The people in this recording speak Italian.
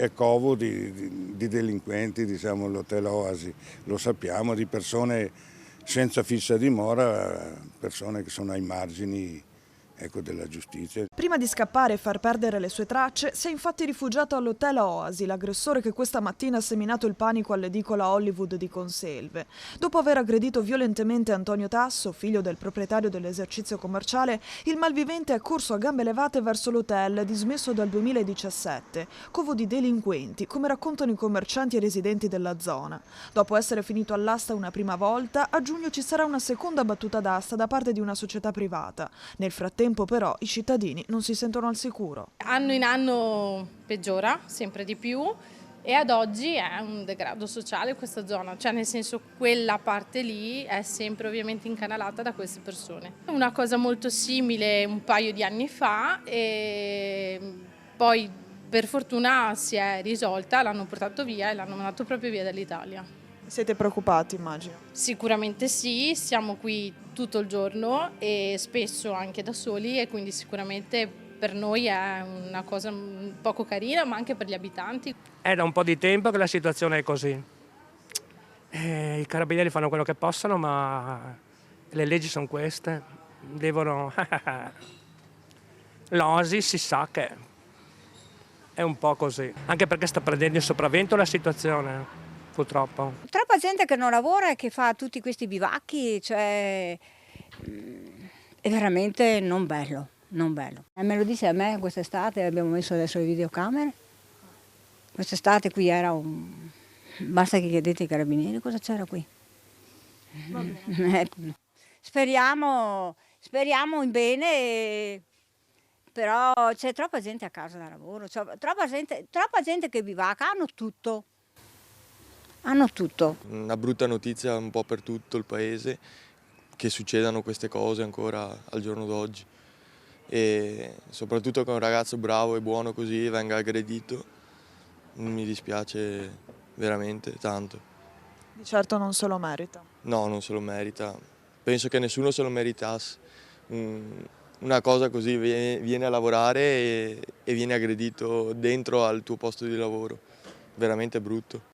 è covo di delinquenti, diciamo, l'Hotel Oasi, lo sappiamo, di persone senza fissa dimora, persone che sono ai margini, ecco, della giustizia. Prima di scappare e far perdere le sue tracce, si è infatti rifugiato all'Hotel Oasi, l'aggressore che questa mattina ha seminato il panico all'edicola Hollywood di Conselve. Dopo aver aggredito violentemente Antonio Tasso, figlio del proprietario dell'esercizio commerciale, il malvivente è corso a gambe levate verso l'hotel, dismesso dal 2017, covo di delinquenti, come raccontano i commercianti e residenti della zona. Dopo essere finito all'asta una prima volta, a giugno ci sarà una seconda battuta d'asta da parte di una società privata. Nel frattempo però i cittadini non si sentono al sicuro. Anno in anno peggiora sempre di più e ad oggi è un degrado sociale questa zona, cioè nel senso quella parte lì è sempre ovviamente incanalata da queste persone. Una cosa molto simile un paio di anni fa e poi per fortuna si è risolta, l'hanno portato via e l'hanno mandato proprio via dall'Italia. Siete preoccupati, immagino. Sicuramente sì, siamo qui tutto il giorno e spesso anche da soli e quindi sicuramente per noi è una cosa poco carina, ma anche per gli abitanti. È da un po' di tempo che la situazione è così. I carabinieri fanno quello che possono, ma le leggi sono queste. Devono... L'Oasi si sa che è un po' così, anche perché sta prendendo il sopravvento la situazione. Purtroppo. Troppa gente che non lavora e che fa tutti questi bivacchi, cioè è veramente non bello, non bello. E me lo dice a me quest'estate, abbiamo messo adesso le videocamere, quest'estate qui era un... basta che chiedete ai carabinieri cosa c'era qui. Speriamo in bene, però c'è troppa gente a casa da lavoro, troppa gente che bivacca, hanno tutto. Hanno tutto. Una brutta notizia un po' per tutto il paese che succedano queste cose ancora al giorno d'oggi e soprattutto che un ragazzo bravo e buono così venga aggredito mi dispiace veramente tanto. Di certo non se lo merita. No, non se lo merita. Penso che nessuno se lo meritasse. Una cosa così viene a lavorare e viene aggredito dentro al tuo posto di lavoro. Veramente brutto.